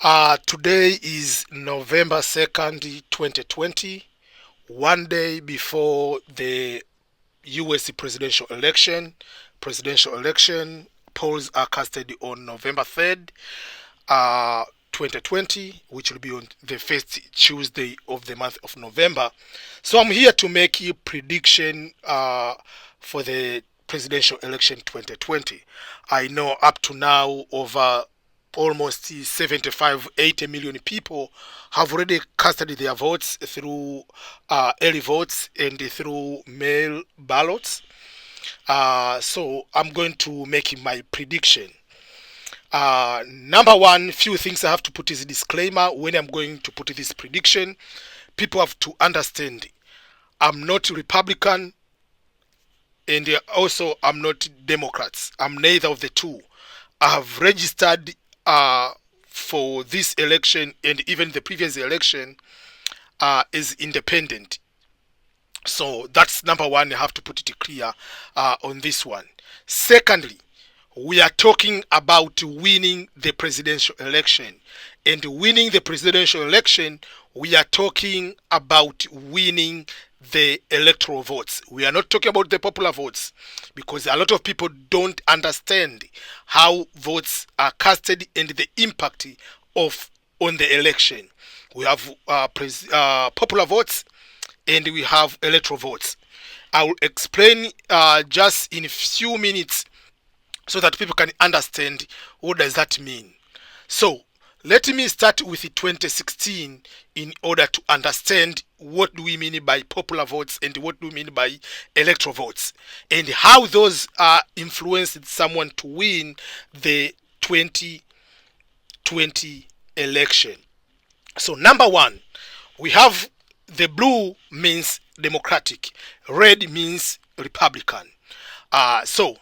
Today is November 2nd, 2020, one day before the US presidential election. Presidential election polls are casted on November 3rd, 2020, which will be on the first Tuesday of the month of November. So I'm here to make a prediction for the presidential election 2020. I know up to now over almost 75 80 million people have already casted their votes through early votes and through mail ballots. So I'm going to make my prediction. Number one, few things I have to put is a disclaimer when I'm going to put this prediction. People have to understand I'm not Republican, and also I'm not Democrats. I'm neither of the two. I have registered for this election and even the previous election is independent. So that's number one. I have to put it clear on this one. Secondly, we are talking about winning the presidential election. And winning the presidential election, we are talking about winning the electoral votes. We are not talking about the popular votes because a lot of people don't understand how votes are casted and the impact of on the election. We have popular votes and we have electoral votes. I will explain just in a few minutes so that people can understand what does that mean. So let me start with 2016 in order to understand what do we mean by popular votes and what do we mean by electoral votes and how those influenced someone to win the 2020 election. So number one, we have the blue means Democratic, red means Republican. So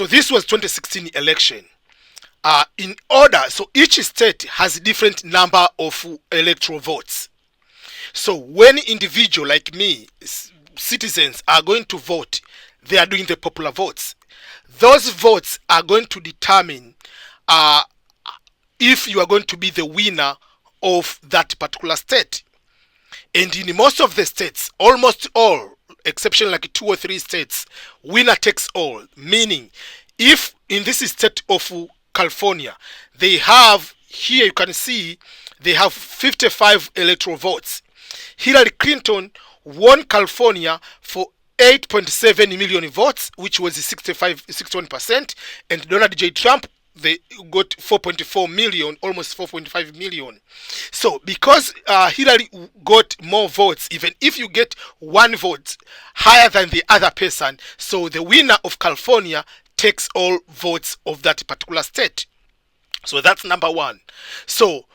this was 2016 election. In order, so each state has a different number of electoral votes. So when individual like me, citizens are going to vote, they are doing the popular votes. Those votes are going to determine if you are going to be the winner of that particular state. And in most of the states, almost all, exception like 2 or 3 states, winner takes all. Meaning, if in this state of California, they have, here you can see, they have 55 electoral votes. Hillary Clinton won California for 8.7 million votes, which was 61%, and Donald J. Trump, they got 4.4 million, almost 4.5 million. So because Hillary got more votes, even if you get one vote higher than the other person, so the winner of California takes all votes of that particular state. So that's number one. So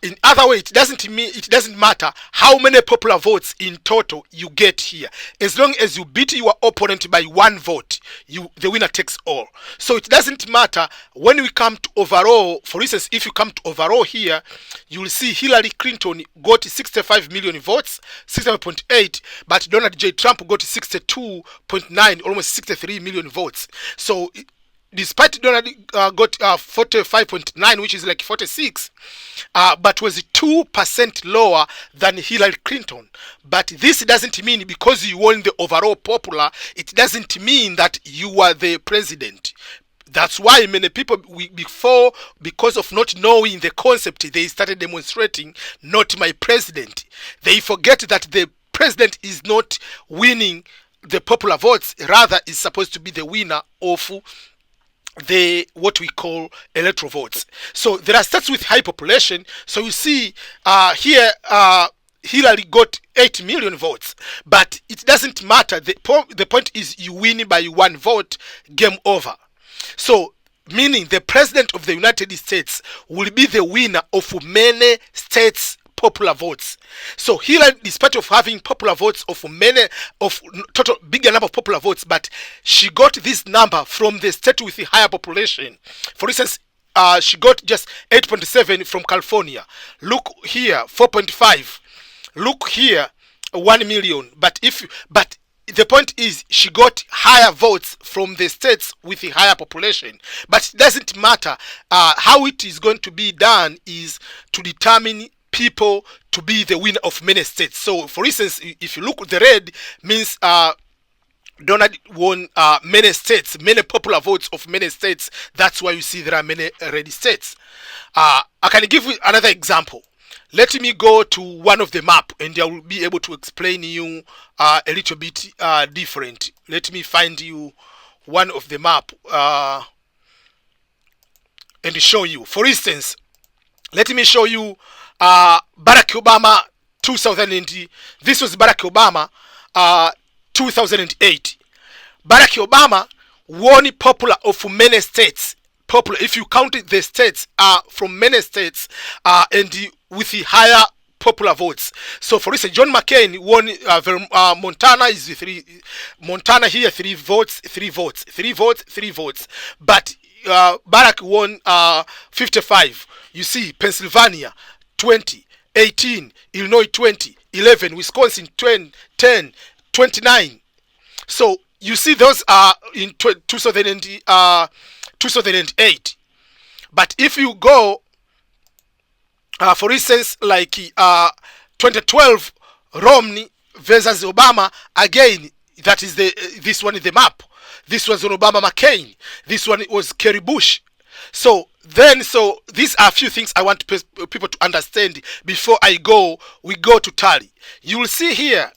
in other way, it doesn't matter how many popular votes in total you get here. As long as you beat your opponent by one vote, the winner takes all. So it doesn't matter when we come to overall. For instance, if you come to overall here, you will see Hillary Clinton got 65 million votes, 67.8, but Donald J. Trump got 62.9, almost 63 million votes. So despite Donald got 45.9, which is like 46, but was 2% lower than Hillary Clinton. But this doesn't mean because you won the overall popular, it doesn't mean that you are the president. That's why many people before, because of not knowing the concept, they started demonstrating, not my president. They forget that the president is not winning the popular votes, rather is supposed to be the winner of the what we call electoral votes. So there are states with high population. So you see here Hillary got 8 million votes, but it doesn't matter. The point is you win by one vote, game over. So meaning the president of the United States will be the winner of many states popular votes. So Hillary, despite of having popular votes of total bigger number of popular votes, but she got this number from the state with the higher population. For instance, she got just 8.7 from California. Look here, 4.5. Look here, 1 million. But the point is she got higher votes from the states with a higher population, but it doesn't matter. How it is going to be done is to determine people to be the winner of many states. So for instance, if you look, the red means Donald won many states, many popular votes of many states. That's why you see there are many red states. I can give you another example. Let me go to one of the map and I will be able to explain you a little bit different. Let me find you one of the map and show you. For instance, let me show you Barack Obama 2000. This was Barack Obama 2008. Barack Obama won popular of many states. Popular, if you count the states, from many states, and with the higher popular votes. So for instance, John McCain won Montana is Montana here 3 votes, 3 votes, 3 votes, 3 votes. But Barack won 55. You see, Pennsylvania 20, 18, Illinois 20, 11, Wisconsin 20, 10, 29. So you see those are in 2008. But if you go, for instance, like 2012, Romney versus Obama, again, that is this one is the map. This was on Obama McCain. This one was Kerry Bush. So these are a few things I want people to understand before we go to tally. You will see here,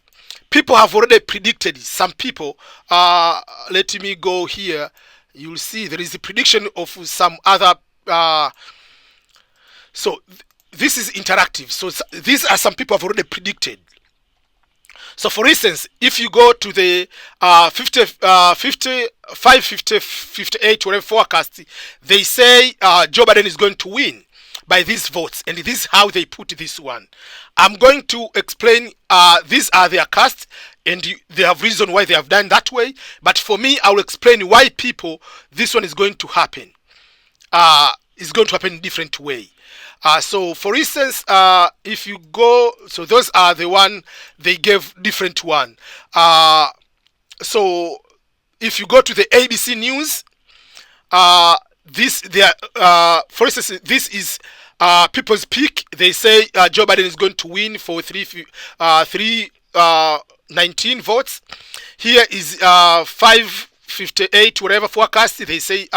people have already predicted. Some people, let me go here. You will see there is a prediction of some other. This is interactive. So these are some people have already predicted. So for instance, if you go to the 58 whatever forecast, they say Joe Biden is going to win by these votes, and this is how they put this one. I'm going to explain. These are their cast, and they have reason why they have done that way. But for me, I will explain why this one is going to happen. It's going to happen in a different way. So for instance, if you go, so those are the one they gave different one. So if you go to the ABC News, for instance, this is People's Pick. They say Joe Biden is going to win for 319 votes. Here is 558 whatever forecast. They say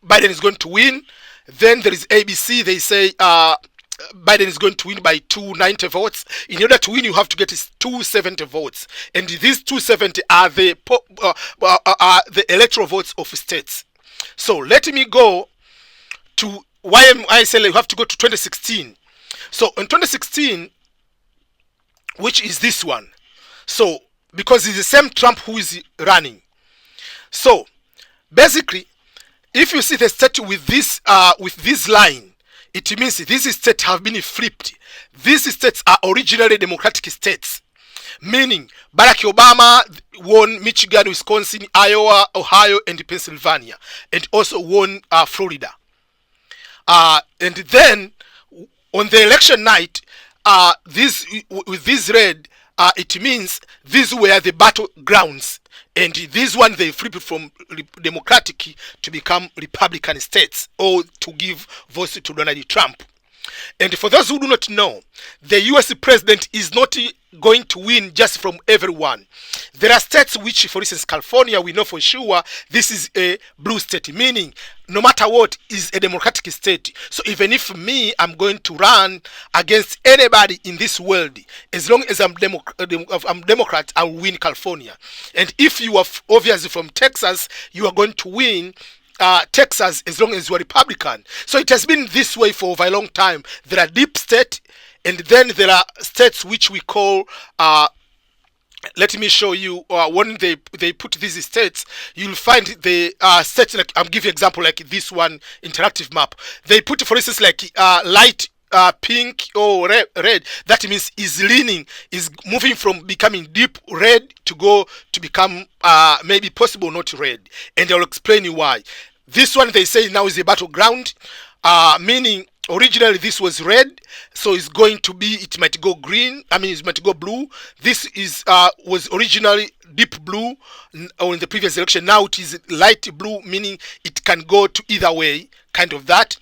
Biden is going to win. Then there is ABC. They say Biden is going to win by 290 votes. In order to win, you have to get 270 votes, and these 270 are the electoral votes of states. So let me go to why I say you have to go to 2016. So in 2016, which is this one. So because it's the same Trump who is running. So basically, if you see the state with this line, it means these states have been flipped. These states are originally Democratic states, meaning Barack Obama won Michigan, Wisconsin, Iowa, Ohio, and Pennsylvania, and also won Florida. And then on the election night, with this red, it means these were the battlegrounds. And this one they flipped from Democratic to become Republican states, or to give votes to Donald Trump. And for those who do not know, the US president is not going to win just from everyone. There are states which, for instance, California, we know for sure this is a blue state, meaning no matter what is a democratic state. So even if I'm going to run against anybody in this world, as long as I'm Democrat, I will win California. And if you are obviously from Texas, you are going to win Texas as long as you are Republican. So it has been this way for a long time. There are deep states, and then there are states which we call let me show you when they put these states. You'll find the states, like I'll give you example like this one interactive map. They put, for instance, like light pink or red. That means is moving from becoming deep red to become maybe possible not red, and I'll explain you why. This one they say now is a battleground, meaning Originally this was red, so it's going to be, it might go green, it might go blue. This is was originally deep blue on the previous election. Now it is light blue, meaning it can go to either way, kind of that.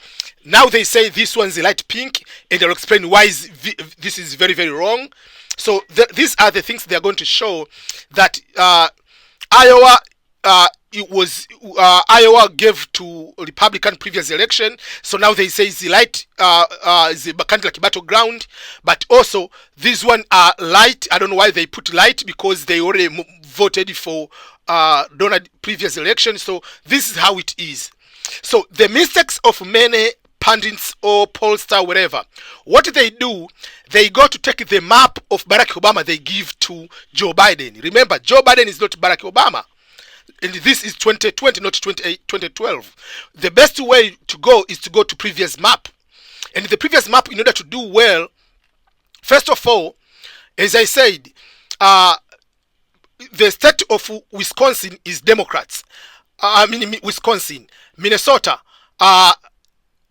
Now they say this one's a light pink, and I'll explain why this is very, very wrong. So these are the things they are going to show, that Iowa, Iowa gave to Republican previous election. So now they say it's the light, is kind of like a battleground. But also these one are light. I don't know why they put light, because they already voted for Donald previous election. So this is how it is. So the mistakes of many pundits or pollster, whatever, what they do, they go to take the map of Barack Obama, they give to Joe Biden. Remember, Joe Biden is not Barack Obama, and this is 2020, not 2012. The best way to go is to go to previous map. And the previous map, in order to do well, first of all, as I said, the state of Wisconsin is Democrats. Wisconsin, Minnesota,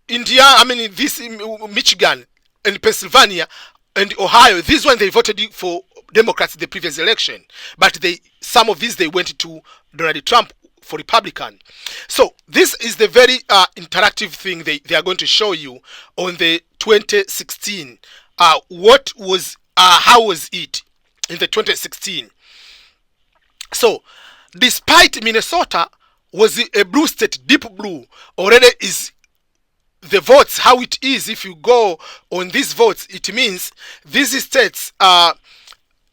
Indiana, this Michigan and Pennsylvania and Ohio. This one they voted for Democrats in the previous election, but some of these they went to Donald Trump for Republican. So this is the very interactive thing they are going to show you on the 2016. What was how was it in the 2016? So despite Minnesota was a blue state, deep blue, already is the votes, how it is, if you go on these votes, it means these states,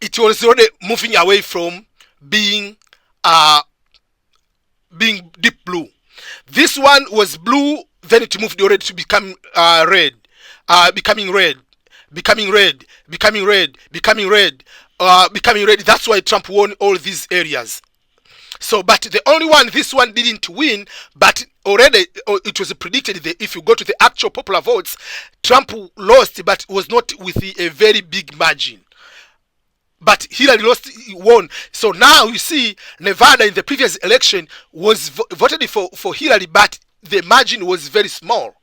it was already moving away from being deep blue. This one was blue, then it moved already to become red, becoming red, becoming red, becoming red, becoming red, becoming red. That's why Trump won all these areas. So, but the only one, this one didn't win, but already it was predicted that if you go to the actual popular votes, Trump lost, but was not with a very big margin. But Hillary won. So now you see Nevada in the previous election was voted for Hillary, but the margin was very small.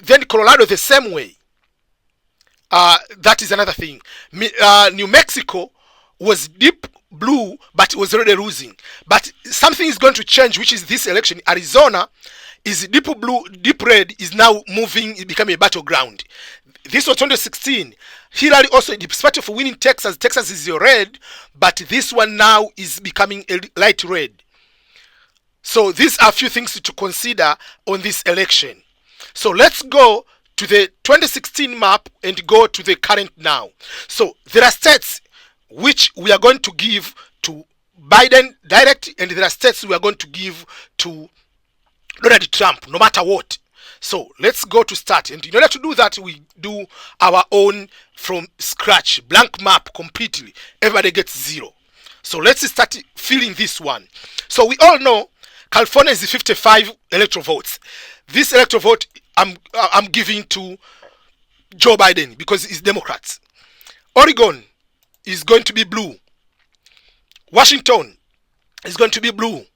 Then Colorado the same way. That is another thing. New Mexico was deep blue, but it was already losing. But something is going to change, which is this election. Arizona is deep blue, deep red, is now moving, becoming a battleground. This was 2016. Hillary also, despite of winning Texas, Texas is a red, but this one now is becoming a light red. So these are a few things to consider on this election. So let's go to the 2016 map and go to the current now. So there are states which we are going to give to Biden direct, and there are states we are going to give to Donald Trump, no matter what. So let's go to start, and in order to do that, we do our own from scratch, blank map completely. Everybody gets 0. So let's start filling this one. So we all know California is 55 electoral votes. This electoral vote I'm giving to Joe Biden because it's Democrats. Oregon is going to be blue. Washington is going to be blue.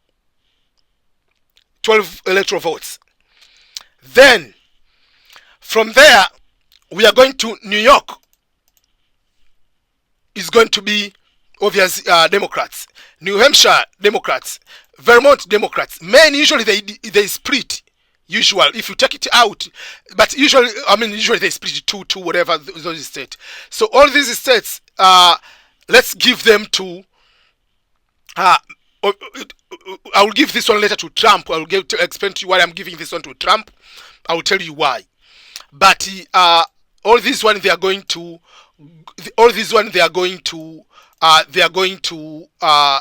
12 electoral votes. Then from there we are going to New York. Is going to be obvious Democrats. New Hampshire Democrats. Vermont Democrats. Maine usually they split. Usual, if you take it out, but usually they split two whatever those states. So all these states, let's give them to. I will give this one later to Trump. I will explain to you why I'm giving this one to Trump. I will tell you why. But all these one they are going to. All these one they are going to. They are going to. No,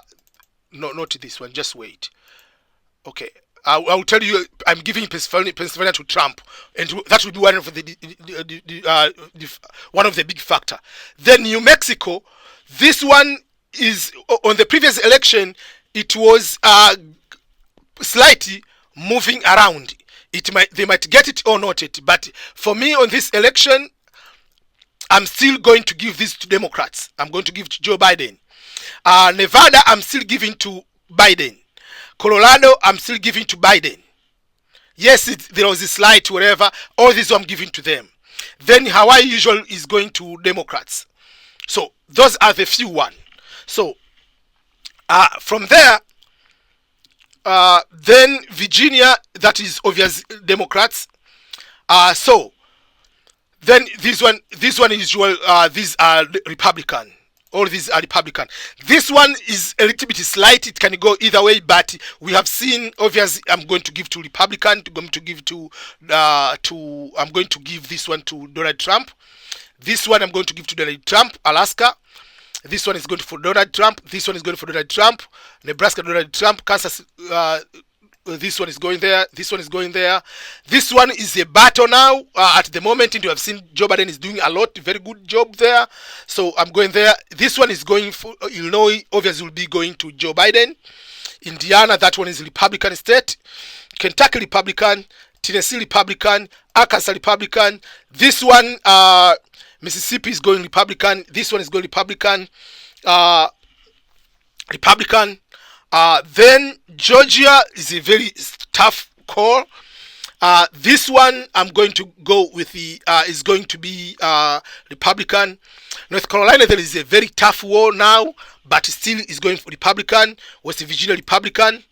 not this one. Just wait. Okay. I will tell you, I'm giving Pennsylvania to Trump, and that will be one of the big factor. Then New Mexico, this one is on the previous election. It was slightly moving around. They might get it or not it, but for me on this election, I'm still going to give this to Democrats. I'm going to give to Joe Biden. Nevada, I'm still giving to Biden. Colorado, I'm still giving to Biden. Yes, there was a slight whatever. All this I'm giving to them. Then Hawaii usual is going to Democrats. So those are the few one. So from there, then Virginia, that is obvious Democrats. So then this one is usual. These are Republican. All these are Republican. This one is a little bit slight. It can go either way, but we have seen. Obviously, I'm going to give to Republican. I'm going to give I'm going to give this one to Donald Trump. This one I'm going to give to Donald Trump. Alaska. This one is going for Donald Trump. This one is going for Donald Trump. Nebraska, Donald Trump. Kansas. This one is going there. This one is going there. This one is a battle now. At the moment, and you have seen Joe Biden is doing a lot, very good job there. So I'm going there. This one is going for Illinois. Obviously, will be going to Joe Biden. Indiana, that one is Republican state. Kentucky Republican. Tennessee Republican. Arkansas Republican. This one, Mississippi is going Republican. This one is going Republican. Republican. Then Georgia is a very tough call. This one I'm going to go with the is going to be Republican. North Carolina, there is a very tough war now, but still is going for Republican. West Virginia, Republican.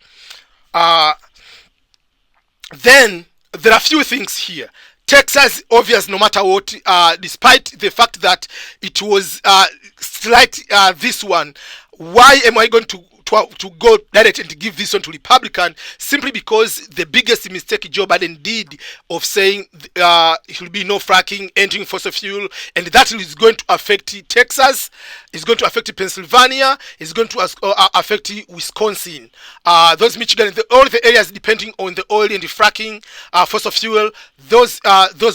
Then there are a few things here. Texas, obvious, no matter what, despite the fact that it was slight this one. Why am I going to go direct and give this one to Republican? Simply because the biggest mistake Joe Biden did of saying he'll be no fracking, ending fossil fuel, and that is going to affect Texas, is going to affect Pennsylvania, is going to affect Wisconsin, those Michigan, all the areas depending on the oil and the fracking, fossil fuel. Those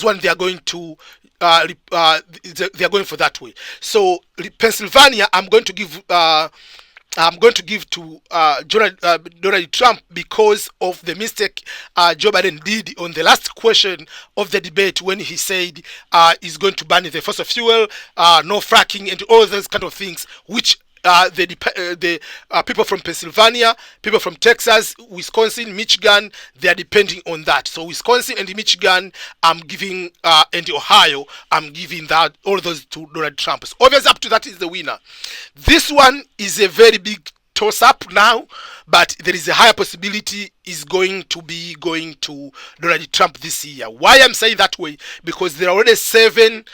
ones they are going to. They are going for that way. So Pennsylvania, I'm going to give to Donald Trump because of the mistake Joe Biden did on the last question of the debate when he said he's going to ban the fossil fuel, no fracking, and all those kind of things, which the people from Pennsylvania, people from Texas, Wisconsin, Michigan, they are depending on that. So Wisconsin and Michigan, I'm giving, and Ohio, I'm giving that all those to Donald Trump. So obviously, up to that is the winner. This one is a very big toss-up now, but there is a higher possibility is going to be going to Donald Trump this year. Why I'm saying that way? Because there are already seven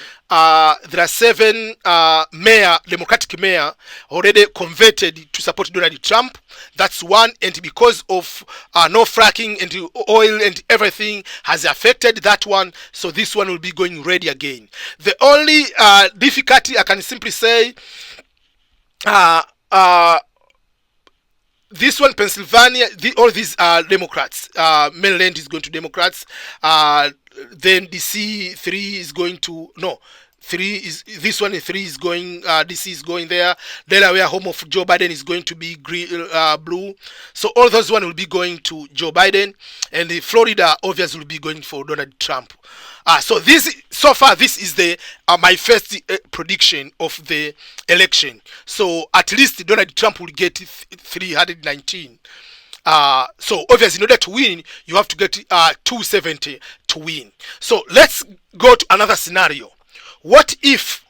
Democratic mayor already converted to support Donald Trump. That's one, and because of no fracking and oil and everything has affected that one, so this one will be going red again. The only difficulty I can simply say, this one, Pennsylvania, all these are Democrats. Maryland is going to Democrats. Then DC 3 is going to this one. 3 is going. DC is going there. Delaware, home of Joe Biden, is going to be blue. So all those one will be going to Joe Biden, and the Florida obviously will be going for Donald Trump. So far this is the my first prediction of the election. So at least Donald Trump will get 319. So obviously in order to win, you have to get 270 to win. So let's go to another scenario. What if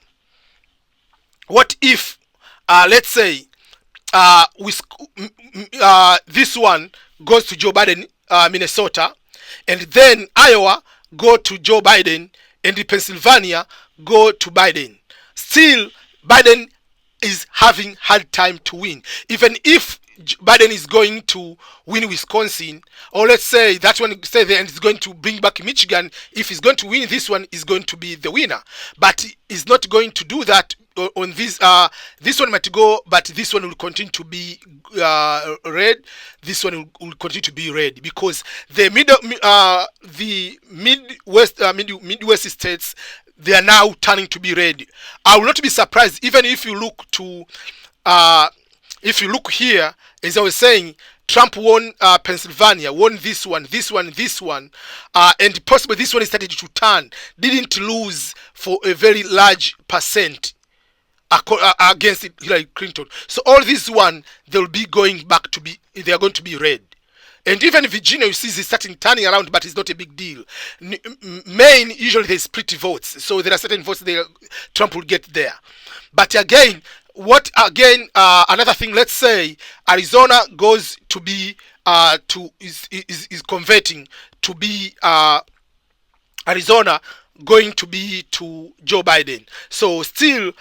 let's say this one goes to Joe Biden, Minnesota, and then Iowa go to Joe Biden, and the Pennsylvania go to Biden. Still, Biden is having hard time to win. Even if Biden is going to win Wisconsin, or let's say that one stay there and is going to bring back Michigan, if he's going to win this one, is going to be the winner. But he's not going to do that on this. This one might go, but this one will continue to be red. This one will continue to be red because the Midwest states, they are now turning to be red. I will not be surprised even if you look to here, as I was saying, Trump won Pennsylvania, won this one, and possibly this one started to turn, didn't lose for a very large percent against Hillary Clinton. So all this one, they'll be going back to be, they are going to be red. And even Virginia, you see, is starting turning around, but it's not a big deal. Maine, usually they split votes, so there are certain votes Trump will get there. But again, another thing? Let's say Arizona goes to be is converting to be Arizona going to be to Joe Biden. So still,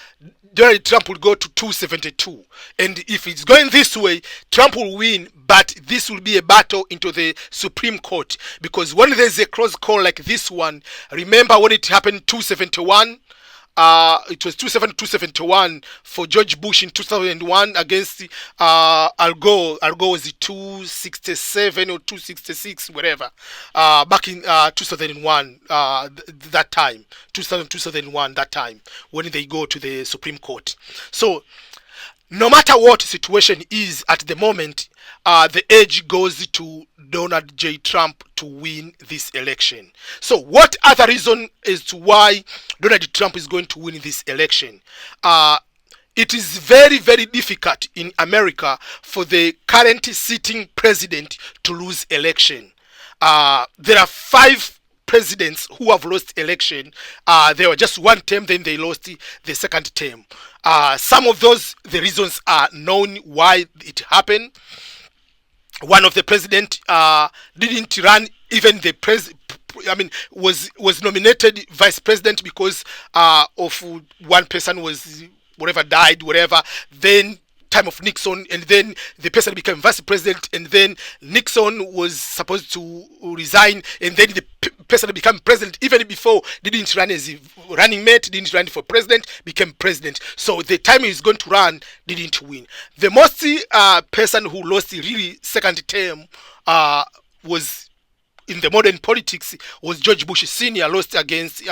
Donald Trump will go to 272. And if it's going this way, Trump will win, but this will be a battle into the Supreme Court. Because when there's a close call like this one, remember when it happened 271? It was 271 for George Bush in 2001 against Al Gore. Al Gore was 267 or 266, whatever. Back in 2001, that time, 2001, that time, when they go to the Supreme Court. So, no matter what situation is at the moment, the edge goes to Donald J. Trump to win this election. So what other reason as to why Donald Trump is going to win this election? It is very, very difficult in America for the current sitting president to lose election. There are 5 presidents who have lost election. They were just one term, then they lost the second term. Some of the reasons are known why it happened. One of the president didn't run, even the was nominated vice president because of one person was died, whatever. Then time of Nixon, and then the person became vice president, and then Nixon was supposed to resign, and then the person became president even before didn't run as a running mate, didn't run for president, became president. So the time he's going to run didn't win. The most person who lost really second term was in the modern politics was George Bush Sr. lost against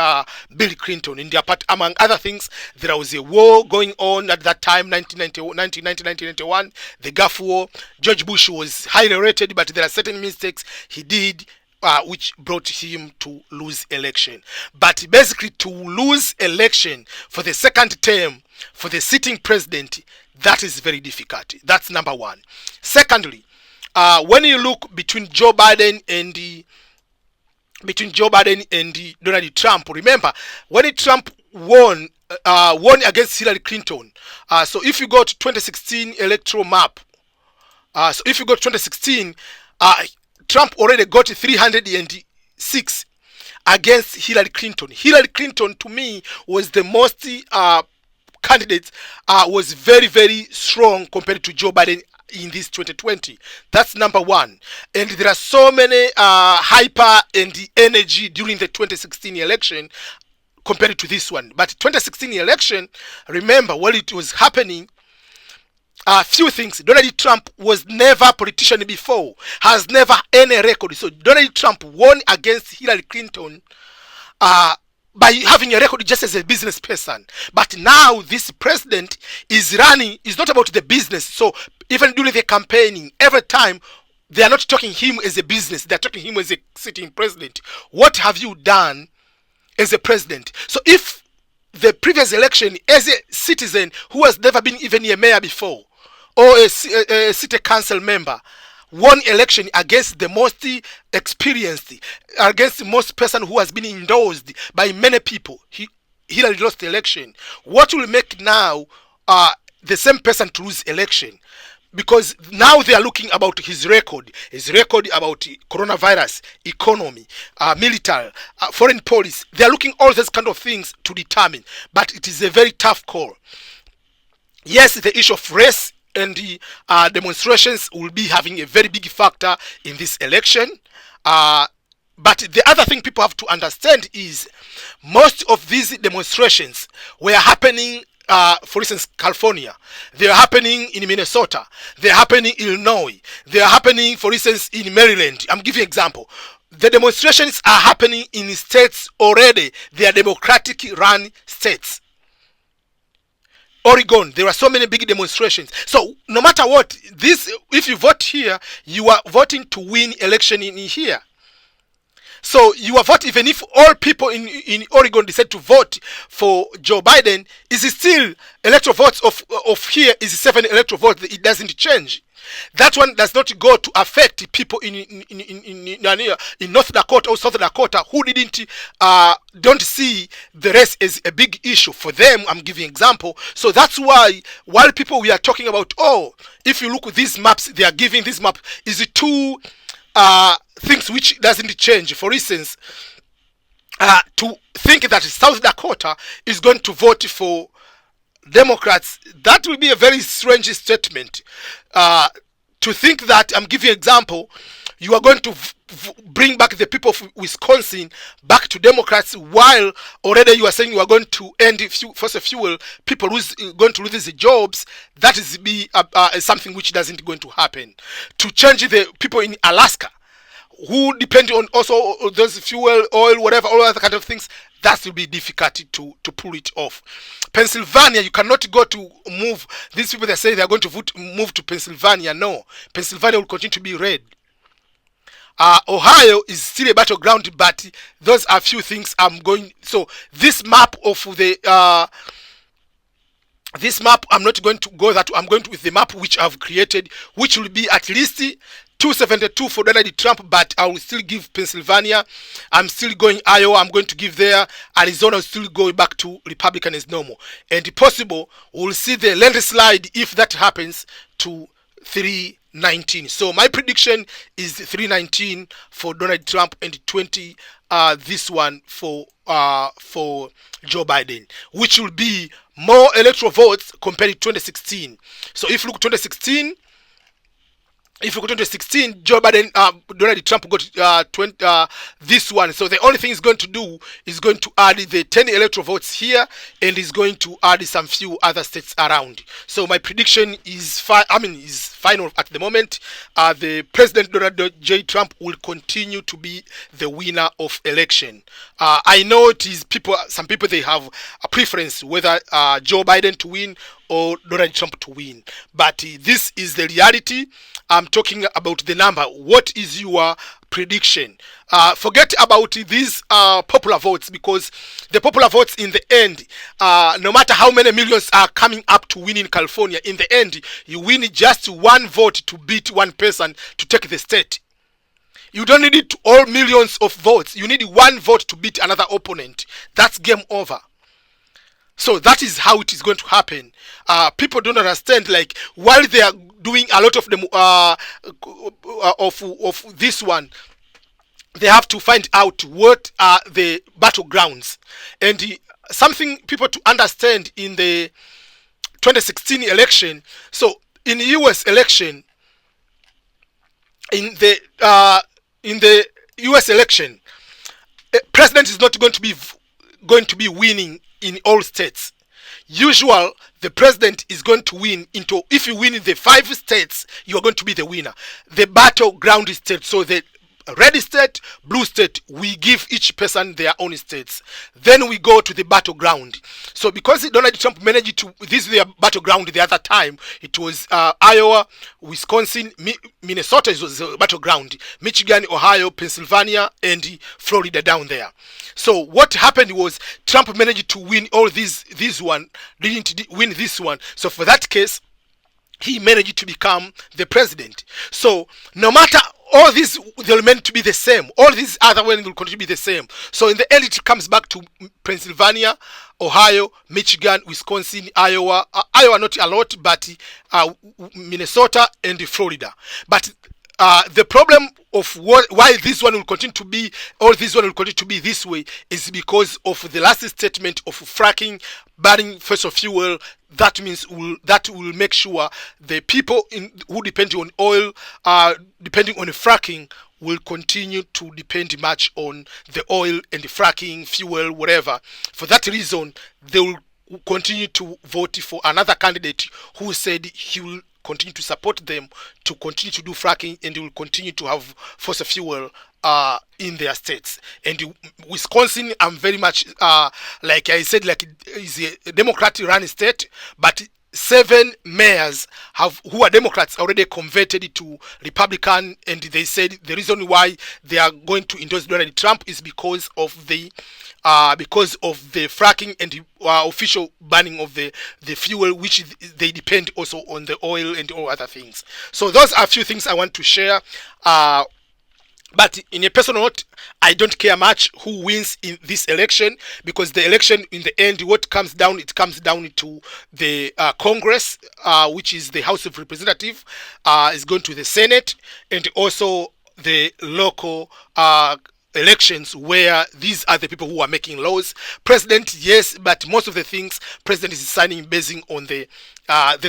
Bill Clinton. In their part, among other things, there was a war going on at that time, 1991, the Gulf War. George Bush was highly rated, but there are certain mistakes he did which brought him to lose election. But basically, to lose election for the second term for the sitting president, that is very difficult. That's number one. Secondly, when you look between Joe Biden and Donald Trump, remember when Trump won against Hillary Clinton. So if you go to 2016 Electoral Map, Trump already got 306 against Hillary Clinton. Hillary Clinton, to me, was the most candidate, was very, very strong compared to Joe Biden in this 2020. That's number one. And there are so many hyper and energy during the 2016 election compared to this one. But 2016 election, remember, while it was happening, a few things. Donald Trump was never a politician before, has never any record. So Donald Trump won against Hillary Clinton by having a record just as a business person. But now this president is running, is not about the business. So even during the campaigning, every time they are not talking him as a business, they are talking him as a sitting president. What have you done as a president? So if the previous election, as a citizen who has never been even a mayor before, or a city council member, won election against the most experienced, against the most person who has been endorsed by many people, Hillary lost the election. What will make now the same person to lose election? Because now they are looking about his record about coronavirus, economy, military, foreign policy. They are looking all those kind of things to determine. But it is a very tough call. Yes, the issue of race and the demonstrations will be having a very big factor in this election. But the other thing people have to understand is most of these demonstrations were happening, for instance, California. They are happening in Minnesota. They are happening in Illinois. They are happening, for instance, in Maryland. I'm giving an example. The demonstrations are happening in states already. They are democratic run states. Oregon, there are so many big demonstrations. So no matter what, if you vote here, you are voting to win election in here. So you vote even if all people in Oregon decide to vote for Joe Biden, is still electoral votes of here is 7 electoral votes. It doesn't change. That one does not go to affect people in North Dakota or South Dakota who don't see the race as a big issue for them. I'm giving example. So that's why while people we are talking about, oh, if you look at these maps, they are giving this map is two things which doesn't change. For instance, to think that South Dakota is going to vote for Democrats, that will be a very strange statement. To think that, I'm giving an example, you are going to bring back the people of Wisconsin back to Democrats, while already you are saying you are going to end fossil fuel, people going to lose their jobs. That is something which doesn't going to happen. To change the people in Alaska who depend on also those fuel, oil, whatever, all other kind of things, that will be difficult to pull it off. Pennsylvania, you cannot go to move. These people that say they are going to move to Pennsylvania, no. Pennsylvania will continue to be red. Ohio is still a battleground, but those are few things I'm going. So this map of the this map, I'm not going to go that. I'm going to with the map which I've created, which will be at least 272 for Donald Trump, but I will still give Pennsylvania. I'm still going Iowa. I'm going to give there. Arizona will still go back to Republican as normal. And possible, we'll see the landslide if that happens to 319. So my prediction is 319 for Donald Trump and 20 this one for Joe Biden, which will be more electoral votes compared to 2016. So if you look at 2016, Joe Biden, Donald Trump got this one. So the only thing he's going to do is going to add the 10 electoral votes here, and he's going to add some few other states around. So my prediction is final at the moment. The President Donald J. Trump will continue to be the winner of election. I know it is some people they have a preference whether Joe Biden to win or Donald Trump to win, but this is the reality. I'm talking about the number. What is your prediction? Forget about these popular votes, because the popular votes in the end, no matter how many millions are coming up to win in California, in the end you win just one vote to beat one person to take the state. You don't need it all millions of votes. You need one vote to beat another opponent. That's game over. So that is how it is going to happen. People don't understand, like, while they are doing a lot of them of this one, they have to find out what are the battlegrounds. And something people to understand in the 2016 election. So in the US election, in the US election, president is not going to be winning in all states. Usual, the president is going to win into, if you win in the 5 states, you are going to be the winner. The battleground state, so the red state, blue state, we give each person their own states. Then we go to the battleground. So because Donald Trump managed to, this is their battleground the other time, it was Iowa, Wisconsin, Minnesota was the battleground, Michigan, Ohio, Pennsylvania, and Florida down there. So what happened was Trump managed to win all this one, didn't win this one. So for that case, he managed to become the president. So no matter all these, they'll meant to be the same. All these other ones will continue to be the same. So in the end, it comes back to Pennsylvania, Ohio, Michigan, Wisconsin, Iowa. Iowa not a lot, but Minnesota and Florida. But the problem of why this one will continue to be, or this one will continue to be this way, is because of the last statement of fracking, burning fossil fuel. That means that will make sure the people who depend on oil, depending on the fracking, will continue to depend much on the oil and the fracking, fuel, whatever. For that reason, they will continue to vote for another candidate who said he will continue to support them to continue to do fracking, and they will continue to have fossil fuel in their states. And Wisconsin, I'm very much like I said, like is a Democratic run state, but 7 mayors who are Democrats already converted to Republican, and they said the reason why they are going to endorse Donald Trump is because of the fracking and official banning of the fuel, which they depend also on the oil and all other things. So those are a few things I want to share. But in a personal note, I don't care much who wins in this election, because the election in the end, what comes down, it comes down to the Congress, which is the House of Representatives, is going to the Senate, and also the local elections, where these are the people who are making laws. President, yes, but most of the things president is signing basing on the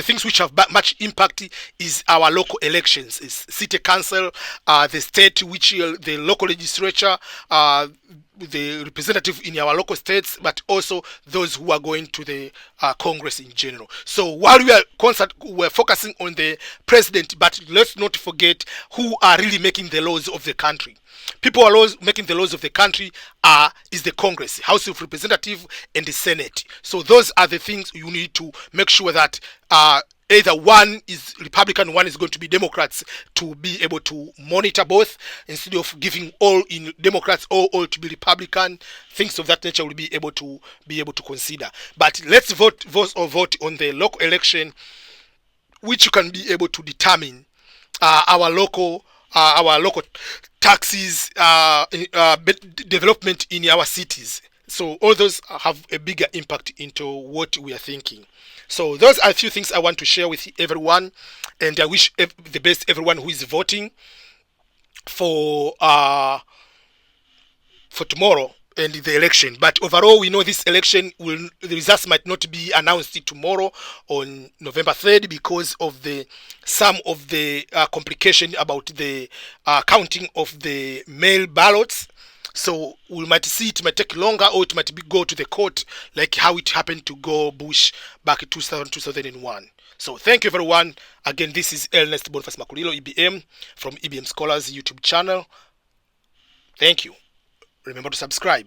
things which have much impact is our local elections, is city council, the state, which the local legislature, the representative in our local states, but also those who are going to the Congress in general. So while we're focusing on the president, but let's not forget who are really making the laws of the country. People are making the laws of the country is the Congress, House of Representatives, and the Senate. So those are the things you need to make sure that either one is Republican, one is going to be Democrats, to be able to monitor both, instead of giving all in Democrats or all to be Republican. Things of that nature will be able to consider. But let's vote on the local election, which you can be able to determine our local taxes, development in our cities. So all those have a bigger impact into what we are thinking. So those are a few things I want to share with everyone, and I wish the best everyone who is voting for tomorrow and the election. But overall, we know this election the results might not be announced tomorrow on November 3rd, because of some of the complication about the counting of the mail ballots. So we might see it might take longer, or it might go to the court, like how it happened to go Bush back in 2001. So thank you everyone. Again, this is Ernest Boniface Makulilo, EBM, from EBM Scholars YouTube channel. Thank you. Remember to subscribe.